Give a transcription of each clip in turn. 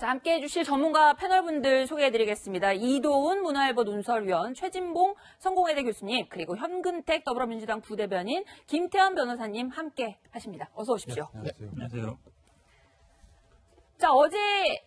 자, 함께해 주실 전문가 패널분들 소개해드리겠습니다. 이도훈 문화일보 논설위원, 최진봉 성공회대 교수님, 그리고 현근택 더불어민주당 부대변인, 김태현 변호사님 함께 하십니다. 어서 오십시오. 네, 안녕하세요. 자, 어제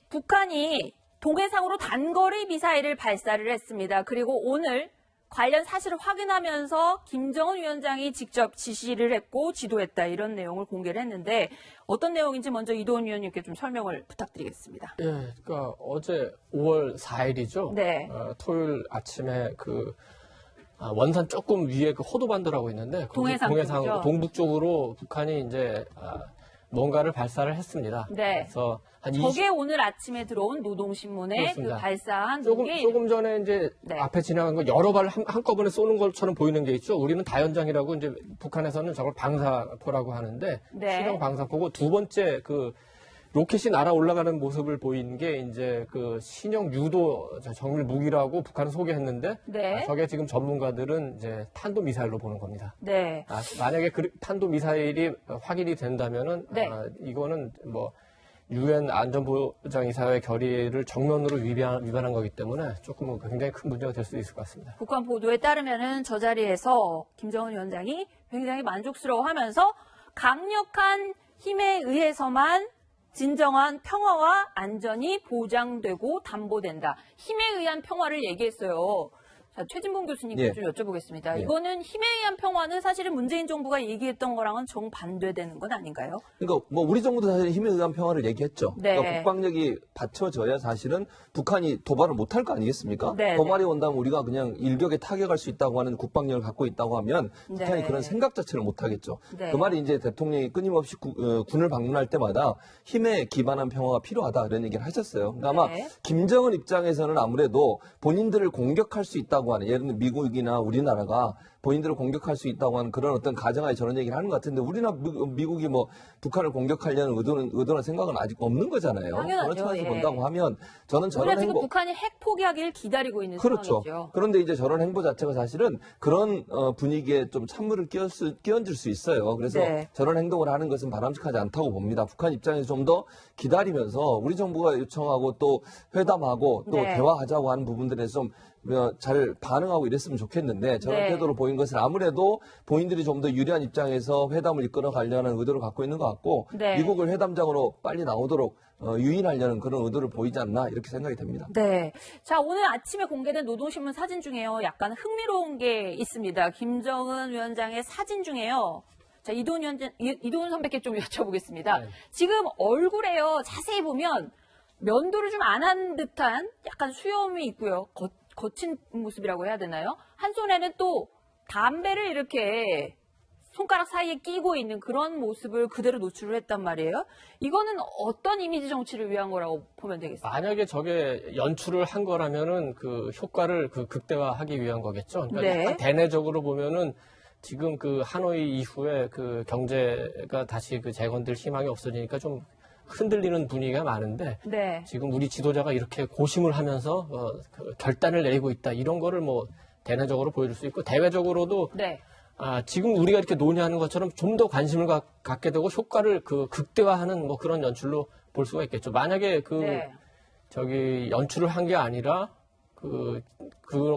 북한이 동해상으로 단거리 미사일을 발사를 했습니다. 그리고 오늘 관련 사실을 확인하면서 김정은 위원장이 직접 지시를 했고 지도했다, 이런 내용을 공개를 했는데 어떤 내용인지 먼저 이도훈 위원님께 좀 설명을 부탁드리겠습니다. 예, 그러니까 어제 5월 4일이죠. 네. 토요일 아침에 원산 조금 위에 그 호도반도라고 있는데 동해상 쪽이죠? 동북 쪽으로 북한이 이제 뭔가를 발사를 했습니다. 네. 그래서 한 저게 오늘 아침에 들어온 노동신문에 그렇습니다. 그 발사한 조금 전에 이제 네. 앞에 지나간 거 여러 발 한꺼번에 쏘는 것처럼 보이는 게 있죠. 우리는 다연장이라고 이제 북한에서는 저걸 방사포라고 하는데 네. 실형 방사포고, 두 번째 그 로켓이 날아 올라가는 모습을 보이는 게 이제 그 신형 유도 정밀 무기라고 북한은 소개했는데 네. 저게 지금 전문가들은 이제 탄도 미사일로 보는 겁니다. 네. 만약에 탄도 미사일이 확인이 된다면은 네. 이거는 뭐 유엔 안전보장이사회 결의를 정면으로 위반한 거기 때문에 조금 굉장히 큰 문제가 될 수 있을 것 같습니다. 북한 보도에 따르면은 저 자리에서 김정은 위원장이 굉장히 만족스러워하면서 강력한 힘에 의해서만 진정한 평화와 안전이 보장되고 담보된다. 힘에 의한 평화를 얘기했어요. 자, 최진봉 교수님께 좀 여쭤보겠습니다. 이거는 힘에 의한 평화는 사실은 문재인 정부가 얘기했던 거랑은 정반대되는 건 아닌가요? 그러니까 뭐 우리 정부도 사실 힘에 의한 평화를 얘기했죠. 네. 그러니까 국방력이 받쳐져야 사실은 북한이 도발을 못할 거 아니겠습니까? 네, 도발이 온다면 우리가 그냥 일격에 타격할 수 있다고 하는 국방력을 갖고 있다고 하면 북한이 네. 그런 생각 자체를 못하겠죠. 네. 그 말이 이제 대통령이 끊임없이 군을 방문할 때마다 힘에 기반한 평화가 필요하다, 이런 얘기를 하셨어요. 그러니까 아마 네. 김정은 입장에서는 아무래도 본인들을 공격할 수 있다고 하는, 예를 들면 미국이나 우리나라가 본인들을 공격할 수 있다고 하는 그런 어떤 가정하에 저런 얘기를 하는 것 같은데, 우리나라 미국이 뭐 북한을 공격하려는 의도나 생각은 아직 없는 거잖아요. 당연하죠. 그런 차원에서 예. 본다고 하면 저는 저런 우리가 지금 행보, 북한이 핵 포기하기를 기다리고 있는 그렇죠. 상황이죠. 그런데 이제 저런 행보 자체가 사실은 그런 분위기에 좀 찬물을 끼얹을 수 있어요. 그래서 네. 저런 행동을 하는 것은 바람직하지 않다고 봅니다. 북한 입장에서 좀 더 기다리면서 우리 정부가 요청하고 또 회담하고 또 네. 대화하자고 하는 부분들에서 좀 잘 반응하고 이랬으면 좋겠는데, 저런 네. 태도로 보인 것은 아무래도 본인들이 좀 더 유리한 입장에서 회담을 이끌어 가려는 의도를 갖고 있는 것 같고, 네. 미국을 회담장으로 빨리 나오도록 유인하려는 그런 의도를 보이지 않나, 이렇게 생각이 됩니다. 네. 자, 오늘 아침에 공개된 노동신문 사진 중에요. 약간 흥미로운 게 있습니다. 김정은 위원장의 사진 중에요. 자, 이도훈 선배께 좀 여쭤보겠습니다. 네. 지금 얼굴에요. 자세히 보면 면도를 좀 안 한 듯한 약간 수염이 있고요. 거친 모습이라고 해야 되나요? 한 손에는 또 담배를 이렇게 손가락 사이에 끼고 있는 그런 모습을 그대로 노출을 했단 말이에요. 이거는 어떤 이미지 정치를 위한 거라고 보면 되겠어요? 만약에 저게 연출을 한 거라면은 그 효과를 극대화하기 위한 거겠죠. 그러니까 네. 약간 대내적으로 보면은 지금 그 하노이 이후에 그 경제가 다시 그 재건될 희망이 없어지니까 좀 흔들리는 분위기가 많은데, 네. 지금 우리 지도자가 이렇게 고심을 하면서 그 결단을 내리고 있다, 이런 거를 뭐 대내적으로 보여줄 수 있고, 대외적으로도 네. 지금 우리가 이렇게 논의하는 것처럼 좀 더 관심을 갖게 되고 효과를 그 극대화하는 뭐 그런 연출로 볼 수가 있겠죠. 만약에 네. 연출을 한 게 아니라 그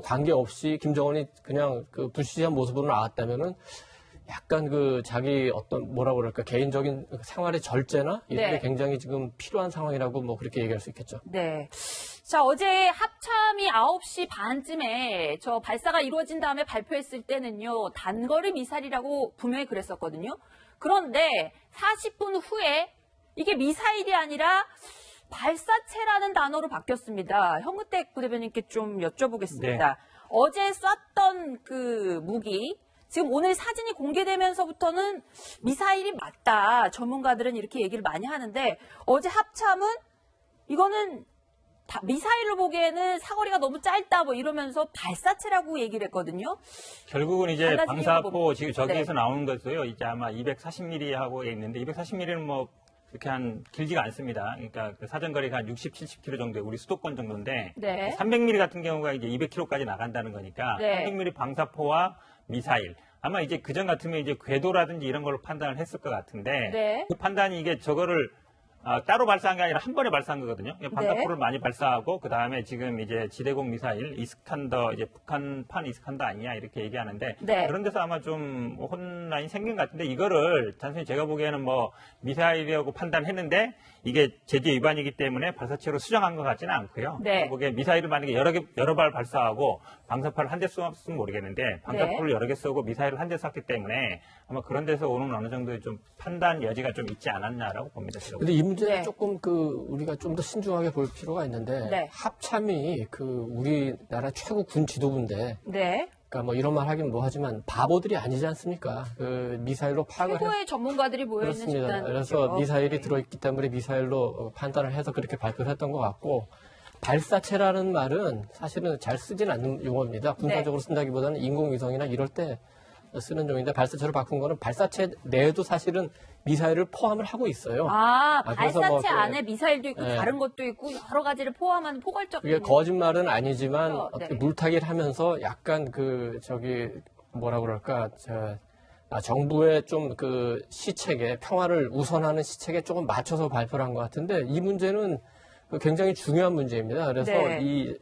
관계없이 김정은이 그냥 그 불시시한 모습으로 나왔다면은 약간 그 자기 어떤 뭐라 그럴까, 개인적인 생활의 절제나 이런 게 네. 굉장히 지금 필요한 상황이라고 뭐 그렇게 얘기할 수 있겠죠. 네. 자, 어제 합참이 9시 반쯤에 저 발사가 이루어진 다음에 발표했을 때는요, 단거리 미사일이라고 분명히 그랬었거든요. 그런데 40분 후에 이게 미사일이 아니라 발사체라는 단어로 바뀌었습니다. 현근택 부대변인께 좀 여쭤보겠습니다. 네. 어제 쐈던 그 무기, 지금 오늘 사진이 공개되면서부터는 미사일이 맞다, 전문가들은 이렇게 얘기를 많이 하는데, 어제 합참은 이거는 미사일로 보기에는 사거리가 너무 짧다 뭐 이러면서 발사체라고 얘기를 했거든요. 결국은 이제 달라진 방사포 게 지금 저기에서 나오는 것도요. 이제 아마 240mm 하고 있는데 240mm는 뭐 그렇게 한 길지가 않습니다. 그러니까 그 사정거리가 한 60, 70km 정도, 우리 수도권 정도인데 네. 300mm 같은 경우가 이제 200km까지 나간다는 거니까 네. 300mm 방사포와 미사일. 아마 이제 그전 같으면 이제 궤도라든지 이런 걸로 판단을 했을 것 같은데 네. 그 판단이 이게 저거를 따로 발사한 게 아니라 한 번에 발사한 거거든요. 방사포를 네. 많이 발사하고 그 다음에 지금 이제 지대공 미사일 이스칸더 이제 북한판 이스칸더 아니냐 이렇게 얘기하는데 네. 그런 데서 아마 좀 혼란이 생긴 것 같은데 이거를 단순히 제가 보기에는 뭐 미사일이라고 판단했는데 이게 제재 위반이기 때문에 발사체로 수정한 것 같지는 않고요. 네. 제가 보기에 미사일을 만약에 여러 발 발사하고 방사포를 한 대 쏘면 모르겠는데 방사포를 여러 개 쏘고 미사일을 한 대 쐈기 때문에 아마 그런 데서 오는 어느 정도의 좀 판단 여지가 좀 있지 않았나라고 봅니다. 제가 근데 이 문제는 네. 조금 우리가 좀 더 신중하게 볼 필요가 있는데 네. 합참이 우리나라 최고 군 지도부인데 네. 그러니까 뭐 이런 말 하긴 뭐 하지만 바보들이 아니지 않습니까? 미사일로 파악을 최고의 전문가들이 모여있는 그렇습니다. 집단. 그래서 미사일이 들어있기 때문에 미사일로 판단을 해서 그렇게 발표를 했던 것 같고 발사체라는 말은 사실은 잘 쓰진 않는 용어입니다. 군사적으로 쓴다기보다는 인공위성이나 이럴 때 쓰는 용인데 발사체로 바꾼 거는 발사체 내에도 사실은 미사일을 포함을 하고 있어요. 발사체 그래서 뭐 안에 미사일도 있고 네. 다른 것도 있고 여러 가지를 포함한 포괄적. 그게 거짓말은 아니지만 네. 어떻게 물타기를 하면서 약간 뭐라 그럴까 정부의 좀 시책에 평화를 우선하는 시책에 조금 맞춰서 발표를 한 것 같은데 이 문제는 굉장히 중요한 문제입니다. 그래서 네.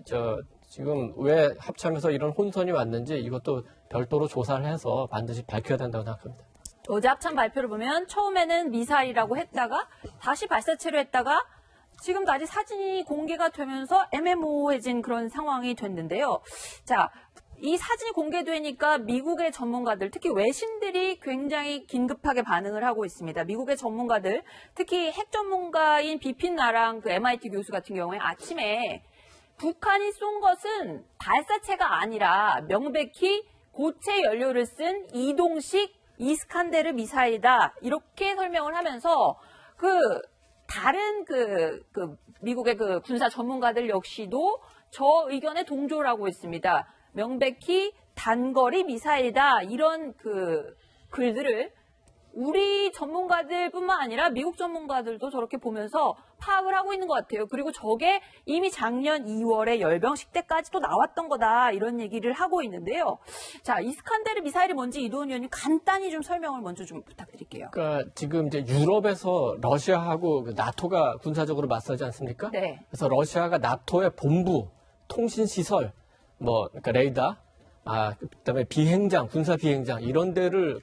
지금 왜 합참에서 이런 혼선이 왔는지 이것도 별도로 조사를 해서 반드시 밝혀야 된다고 생각합니다. 어제 합참 발표를 보면 처음에는 미사일이라고 했다가 다시 발사체로 했다가 지금 다시 사진이 공개가 되면서 애매모호해진 그런 상황이 됐는데요. 자, 이 사진이 공개되니까 미국의 전문가들, 특히 외신들이 굉장히 긴급하게 반응을 하고 있습니다. 미국의 전문가들, 특히 핵 전문가인 비핀 나랑 MIT 교수 같은 경우에 아침에 북한이 쏜 것은 발사체가 아니라 명백히 고체 연료를 쓴 이동식 이스칸데르 미사일이다. 이렇게 설명을 하면서 다른 미국의 군사 전문가들 역시도 저 의견에 동조를 하고 있습니다. 명백히 단거리 미사일이다. 이런 글들을 우리 전문가들뿐만 아니라 미국 전문가들도 저렇게 보면서 파악을 하고 있는 것 같아요. 그리고 저게 이미 작년 2월에 열병식 때까지도 나왔던 거다. 이런 얘기를 하고 있는데요. 자, 이스칸데르 미사일이 뭔지 이도훈 의원님 간단히 좀 설명을 먼저 좀 부탁드릴게요. 그러니까 지금 이제 유럽에서 러시아하고 나토가 군사적으로 맞서지 않습니까? 네. 그래서 러시아가 나토의 본부, 통신시설, 그러니까 레이더, 그다음에 비행장, 군사 비행장 이런 데를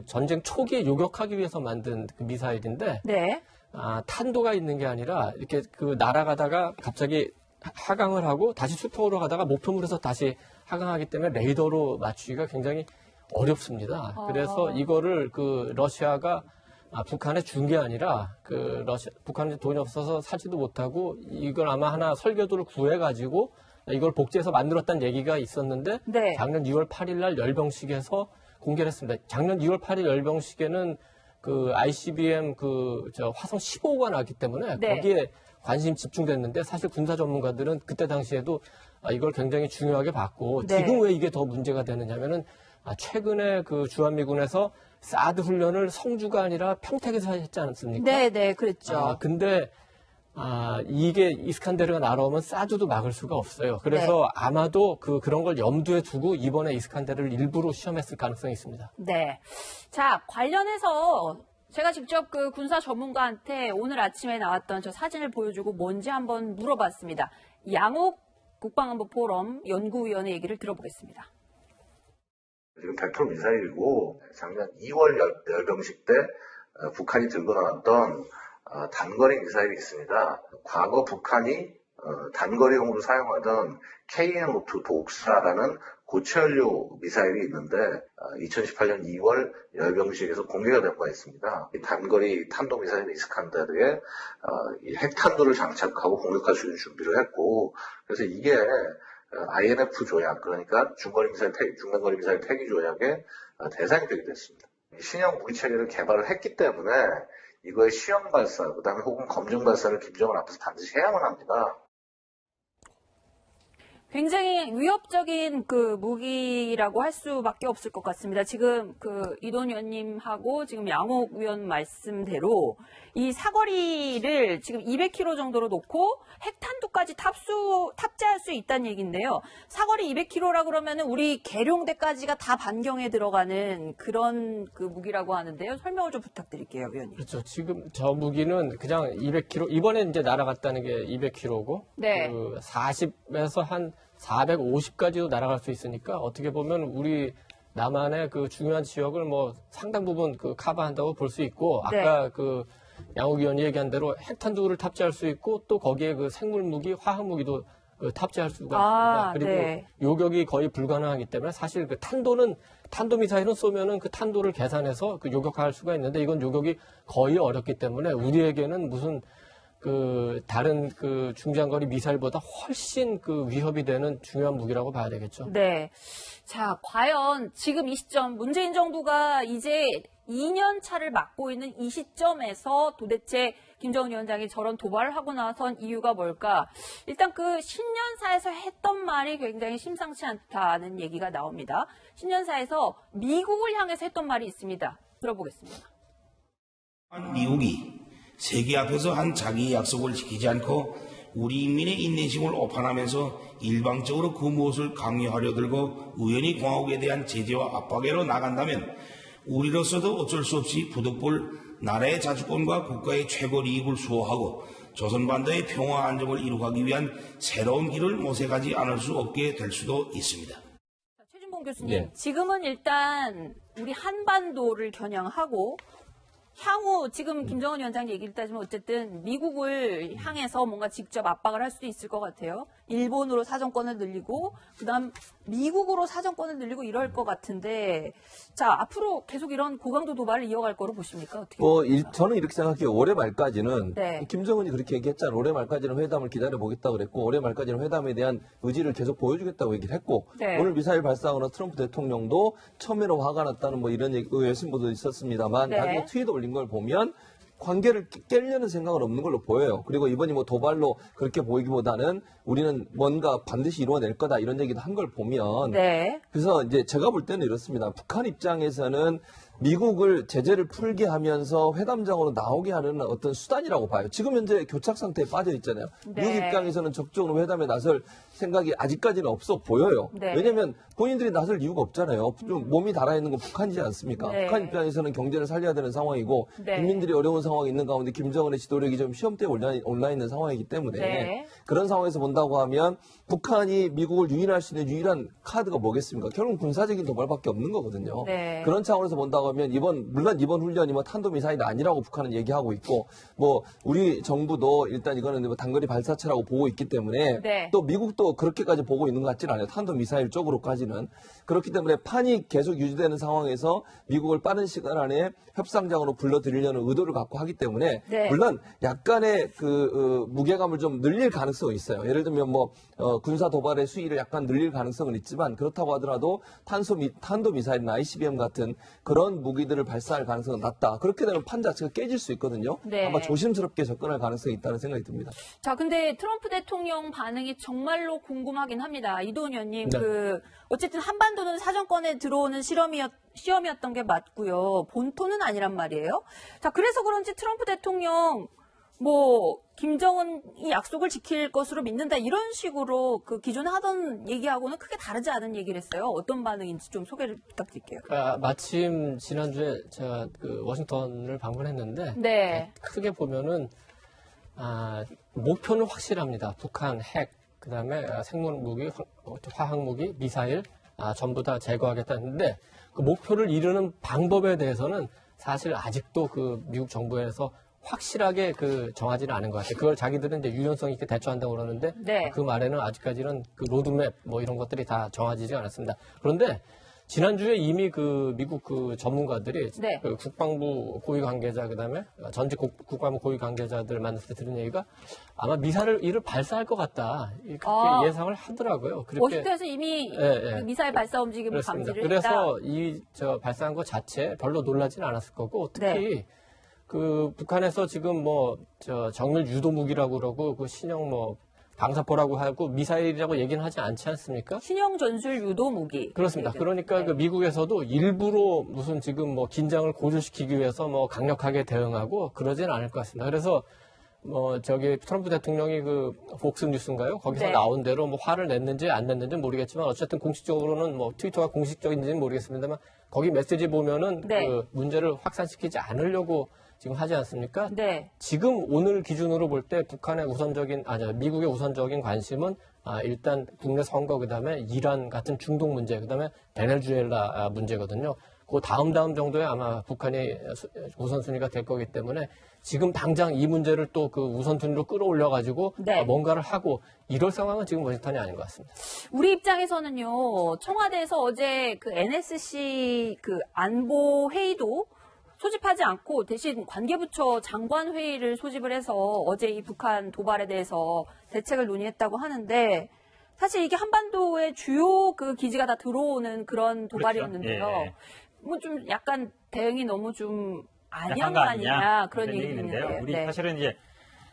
전쟁 초기에 요격하기 위해서 만든 미사일인데 네. 탄도가 있는 게 아니라 이렇게 날아가다가 갑자기 하강을 하고 다시 수평으로 가다가 목표물에서 다시 하강하기 때문에 레이더로 맞추기가 굉장히 어렵습니다. 그래서 이거를 러시아가 북한에 준 게 아니라 북한에 돈이 없어서 사지도 못하고 이걸 아마 하나 설계도를 구해가지고 이걸 복제해서 만들었다는 얘기가 있었는데 네. 작년 2월 8일 날 열병식에서 공개를 했습니다. 작년 2월 8일 열병식에는 ICBM 화성 15호가 나왔기 때문에 네. 거기에 관심 집중됐는데 사실 군사 전문가들은 그때 당시에도 이걸 굉장히 중요하게 봤고 네. 지금 왜 이게 더 문제가 되느냐면은 최근에 주한미군에서 사드 훈련을 성주가 아니라 평택에서 했지 않습니까? 네, 그랬죠. 근데 이게 이스칸데르가 날아오면 사드도 막을 수가 없어요. 그래서 아마도 그런 걸 염두에 두고 이번에 이스칸데르를 일부러 시험했을 가능성이 있습니다. 네. 자, 관련해서 제가 직접 군사 전문가한테 오늘 아침에 나왔던 저 사진을 보여주고 뭔지 한번 물어봤습니다. 양옥 국방안보 포럼 연구위원의 얘기를 들어보겠습니다. 지금 100% 미사일이고 작년 2월 열병식 때 북한이 들고 나왔던 단거리 미사일이 있습니다. 과거 북한이 단거리용으로 사용하던 KN-52 독사라는 고체연료 미사일이 있는데 2018년 2월 열병식에서 공개가 된 바 있습니다. 이 단거리 탄도미사일 이스칸데르에 핵탄두를 장착하고 공격할 수 있는 준비를 했고 그래서 이게 INF 조약 그러니까 중간거리 미사일 폐기 조약의 대상이 되게 됐습니다. 신형 무기 체계를 개발을 했기 때문에 이거의 시험 발사, 그다음에 혹은 검증 발사를 김정은 앞에서 반드시 해야만 합니다. 굉장히 위협적인 그 무기라고 할 수밖에 없을 것 같습니다. 지금 그 이돈 의원님하고 지금 양옥 의원 말씀대로 이 사거리를 지금 200km 정도로 놓고 핵탄두까지 탑재할 수 있다는 얘기인데요. 사거리 200km라 그러면은 우리 계룡대까지가 다 반경에 들어가는 그런 그 무기라고 하는데요. 설명을 좀 부탁드릴게요, 의원님. 그렇죠. 지금 저 무기는 그냥 200km, 이번에 이제 날아갔다는 게 200km고, 네. 그 40에서 한 450까지도 날아갈 수 있으니까 어떻게 보면 우리 남한의 그 중요한 지역을 뭐 상당 부분 그 커버한다고 볼 수 있고, 아까 그 양욱 의원이 얘기한 대로 핵탄두를 탑재할 수 있고 또 거기에 그 생물 무기, 화학 무기도 그 탑재할 수가 있습니다. 그리고 네. 요격이 거의 불가능하기 때문에 사실 그 탄도 미사일은 쏘면은 그 탄도를 계산해서 그 요격할 수가 있는데 이건 요격이 거의 어렵기 때문에 우리에게는 무슨 그 다른 그 중장거리 미사일보다 훨씬 그 위협이 되는 중요한 무기라고 봐야 되겠죠. 네. 자, 과연 지금 이 시점 문재인 정부가 이제 2년 차를 맞고 있는 이 시점에서 도대체 김정은 위원장이 저런 도발을 하고 나선 이유가 뭘까? 일단 그 신년사에서 했던 말이 굉장히 심상치 않다는 얘기가 나옵니다. 신년사에서 미국을 향해서 했던 말이 있습니다. 들어보겠습니다. 미국이 세계 앞에서 한 자기의 약속을 지키지 않고 우리 인민의 인내심을 오판하면서 일방적으로 그 무엇을 강요하려 들고 우연히 공화국에 대한 제재와 압박으로 나간다면 우리로서도 어쩔 수 없이 부득불 나라의 자주권과 국가의 최고 이익을 수호하고 조선반도의 평화 안정을 이루기 위한 새로운 길을 모색하지 않을 수 없게 될 수도 있습니다. 최진봉 교수님, 네. 지금은 일단 우리 한반도를 겨냥하고 향후 지금 김정은 위원장 얘기를 따지면 어쨌든 미국을 향해서 뭔가 직접 압박을 할 수도 있을 것 같아요. 일본으로 사정권을 늘리고 그다음 미국으로 사정권을 늘리고 이럴 것 같은데 자 앞으로 계속 이런 고강도 도발을 이어갈 거로 보십니까? 어떻게? 저는 이렇게 생각해요. 올해 말까지는 네. 김정은이 그렇게 얘기했잖아요. 올해 말까지는 회담을 기다려 보겠다 그랬고 올해 말까지는 회담에 대한 의지를 계속 보여주겠다고 얘기를 했고 네. 오늘 미사일 발사하거나 트럼프 대통령도 처음에는 화가 났다는 뭐 이런 외신보도 있었습니다만 네. 나중에 트윗 올린 걸 보면 관계를 깨려는 생각은 없는 걸로 보여요. 그리고 이번이 뭐 도발로 그렇게 보이기보다는 우리는 뭔가 반드시 이루어낼 거다 이런 얘기도 한 걸 보면 네. 그래서 이제 제가 볼 때는 이렇습니다. 북한 입장에서는 미국을 제재를 풀게 하면서 회담장으로 나오게 하는 어떤 수단이라고 봐요. 지금 현재 교착 상태에 빠져 있잖아요. 네. 미국 입장에서는 적극적으로 회담에 나설 생각이 아직까지는 없어 보여요. 네. 왜냐하면 본인들이 나설 이유가 없잖아요. 좀 몸이 달아있는 건 북한이지 않습니까? 네. 북한 입장에서는 경제를 살려야 되는 상황이고 네. 국민들이 어려운 상황이 있는 가운데 김정은의 지도력이 좀 시험대에 올라 있는 상황이기 때문에 네. 그런 상황에서 본다고 하면 북한이 미국을 유인할 수 있는 유일한 카드가 뭐겠습니까? 결국 군사적인 도발밖에 없는 거거든요. 네. 그런 차원에서 본다고 하면 물론 이번 훈련이 뭐 탄도미사일이 아니라고 북한은 얘기하고 있고 뭐 우리 정부도 일단 이거는 뭐 단거리 발사체라고 보고 있기 때문에 네. 또 미국도 그렇게까지 보고 있는 것 같지는 않아요. 탄도미사일 쪽으로까지는. 그렇기 때문에 판이 계속 유지되는 상황에서 미국을 빠른 시간 안에 협상장으로 불러들이려는 의도를 갖고 하기 때문에 네. 물론 약간의 무게감을 좀 늘릴 가능성은 있어요. 예를 들면 뭐 군사 도발의 수위를 약간 늘릴 가능성은 있지만 그렇다고 하더라도 탄도미사일이나 ICBM 같은 그런 무기들을 발사할 가능성은 낮다. 그렇게 되면 판 자체가 깨질 수 있거든요. 네. 아마 조심스럽게 접근할 가능성이 있다는 생각이 듭니다. 자, 근데 트럼프 대통령 반응이 정말로 궁금하긴 합니다. 이도훈 의원님, 네. 어쨌든 한반도는 사정권에 들어오는 시험이었던 게 맞고요. 본토는 아니란 말이에요. 자, 그래서 그런지 트럼프 대통령, 김정은이 약속을 지킬 것으로 믿는다. 이런 식으로 그 기존에 하던 얘기하고는 크게 다르지 않은 얘기를 했어요. 어떤 반응인지 좀 소개를 부탁드릴게요. 마침 지난주에 제가 그 워싱턴을 방문했는데 네. 크게 보면은 목표는 확실합니다. 북한 핵, 그다음에 생물 무기, 화학 무기, 미사일 전부 다 제거하겠다는데 그 목표를 이루는 방법에 대해서는 사실 아직도 그 미국 정부에서 확실하게 정하지는 않은 것 같아요. 그걸 자기들은 이제 유연성 있게 대처한다고 그러는데 네. 그 말에는 아직까지는 그 로드맵 이런 것들이 다 정해지지 않았습니다. 그런데 지난주에 이미 미국 전문가들이 네. 국방부 고위 관계자 그다음에 전직 국방부 고위 관계자들 만났을 때 들은 얘기가 아마 미사일을 발사할 것 같다 그렇게 예상을 하더라고요. 워싱턴에서 이미 예. 그 미사일 발사 움직임을 그렇습니다. 감지를 했다. 그래서 발사한 것 자체 별로 놀라지는 않았을 거고 특히 네. 북한에서 지금 정밀 유도 무기라고 그러고 신형 방사포라고 하고 미사일이라고 얘기는 하지 않지 않습니까? 신형 전술 유도 무기. 그렇습니다. 그러니까 네. 그 미국에서도 일부러 무슨 지금 뭐 긴장을 고조시키기 위해서 뭐 강력하게 대응하고 그러지는 않을 것 같습니다. 그래서 뭐 저기 트럼프 대통령이 그 폭스뉴스인가요? 거기서 네. 나온 대로 뭐 화를 냈는지 안 냈는지 모르겠지만 어쨌든 공식적으로는 뭐 트위터가 공식적인지는 모르겠습니다만 거기 메시지 보면은 네. 그 문제를 확산시키지 않으려고 지금 하지 않습니까? 네. 지금 오늘 기준으로 볼 때 북한의 미국의 우선적인 관심은 일단 국내 선거 그다음에 이란 같은 중동 문제 그다음에 베네수엘라 문제거든요. 그 다음 정도에 아마 북한이 우선순위가 될 거기 때문에 지금 당장 이 문제를 또 그 우선순위로 끌어올려 가지고 네. 뭔가를 하고 이럴 상황은 지금 워싱턴이 아닌 것 같습니다. 우리 입장에서는요, 청와대에서 어제 그 NSC 그 안보 회의도 소집하지 않고 대신 관계부처 장관 회의를 소집을 해서 어제 이 북한 도발에 대해서 대책을 논의했다고 하는데 사실 이게 한반도의 주요 그 기지가 다 들어오는 그런 도발이었는데요. 그렇죠. 예. 뭐 좀 약간 대응이 너무 좀 약한 아니한 거 거 아니냐 그런 얘기 얘기가 있는데요. 있는데요. 우리 네. 사실은 이제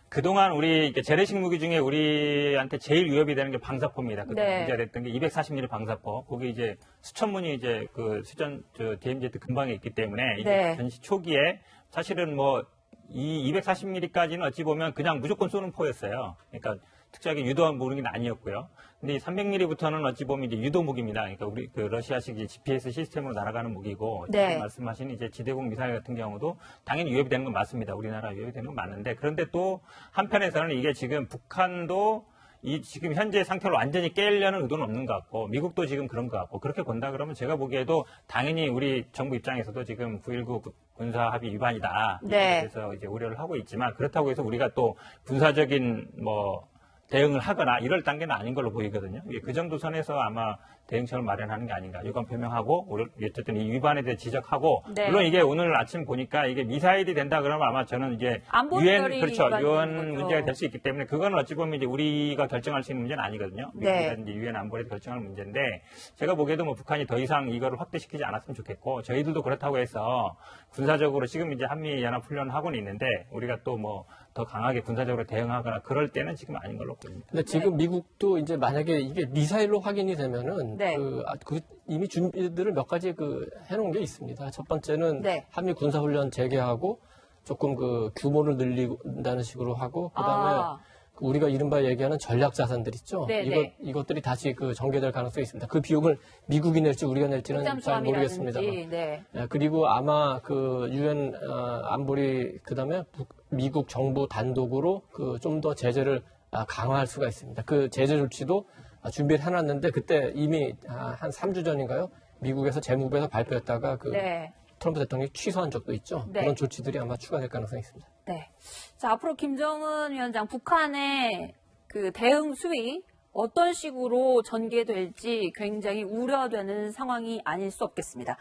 그동안 우리 이렇게 재래식 무기 중에 우리한테 제일 위협이 되는 게 방사포입니다. 그때 네. 문제가 됐던 게 240mm 방사포. 거기 이제 수천 문이 이제 그 수전 DMZ 근방에 있기 때문에 이제 네. 전시 초기에 사실은 뭐 이 240mm까지는 어찌 보면 그냥 무조건 쏘는 포였어요. 그러니까 특별하게 유도한 무기는 아니었고요. 근데 이 300mm부터는 어찌 보면 이제 유도 무기입니다. 그러니까 우리 그 러시아식 GPS 시스템으로 날아가는 무기고 네. 지금 말씀하신 이제 지대공 미사일 같은 경우도 당연히 위협이 되는 건 맞습니다. 우리나라 위협이 되는 건 맞는데 그런데 또 한편에서는 이게 지금 북한도 이 지금 현재 상태로 완전히 깨려는 의도는 없는 것 같고 미국도 지금 그런 것 같고 그렇게 본다 그러면 제가 보기에도 당연히 우리 정부 입장에서도 지금 9.19 군사 합의 위반이다. 네. 그래서 이제 우려를 하고 있지만 그렇다고 해서 우리가 또 군사적인 뭐 대응을 하거나 이럴 단계는 아닌 걸로 보이거든요. 그 정도 선에서 아마 대응책을 마련하는 게 아닌가. 유감 표명하고, 어쨌든 이 위반에 대해 지적하고, 네. 물론 이게 오늘 아침 보니까 이게 미사일이 된다 그러면 아마 저는 이제 안보 유엔, 조절이 그렇죠. 위반이 유엔 되는 거죠. 문제가 될 수 있기 때문에 그건 어찌 보면 이제 우리가 결정할 수 있는 문제는 아니거든요. 네. 미국이라든지 유엔 안보에서 결정할 문제인데 제가 보기에도 뭐 북한이 더 이상 이거를 확대시키지 않았으면 좋겠고 저희들도 그렇다고 해서 군사적으로 지금 이제 한미연합훈련을 하고는 있는데 우리가 또 뭐 더 강하게 군사적으로 대응하거나 그럴 때는 지금 아닌 걸로 보입니다. 근데 지금 미국도 이제 만약에 이게 미사일로 확인이 되면은 네. 이미 준비들을 몇 가지 해놓은 게 있습니다. 첫 번째는 네. 한미 군사훈련 재개하고 조금 그 규모를 늘린다는 식으로 하고 그다음에 우리가 이른바 얘기하는 전략 자산들 있죠. 네, 네. 이것들이 다시 전개될 가능성이 있습니다. 그 비용을 미국이 낼지 우리가 낼지는 잘 모르겠습니다만. 네. 그리고 아마 유엔 안보리 그다음에 미국 정부 단독으로 좀 더 제재를 강화할 수가 있습니다. 그 제재 조치도 준비를 해놨는데 그때 이미 한 3주 전인가요? 미국에서 재무부에서 발표했다가 네. 트럼프 대통령이 취소한 적도 있죠. 네. 그런 조치들이 아마 추가될 가능성이 있습니다. 네. 자, 앞으로 김정은 위원장 북한의 그 대응 수위 어떤 식으로 전개될지 굉장히 우려되는 상황이 아닐 수 없겠습니다.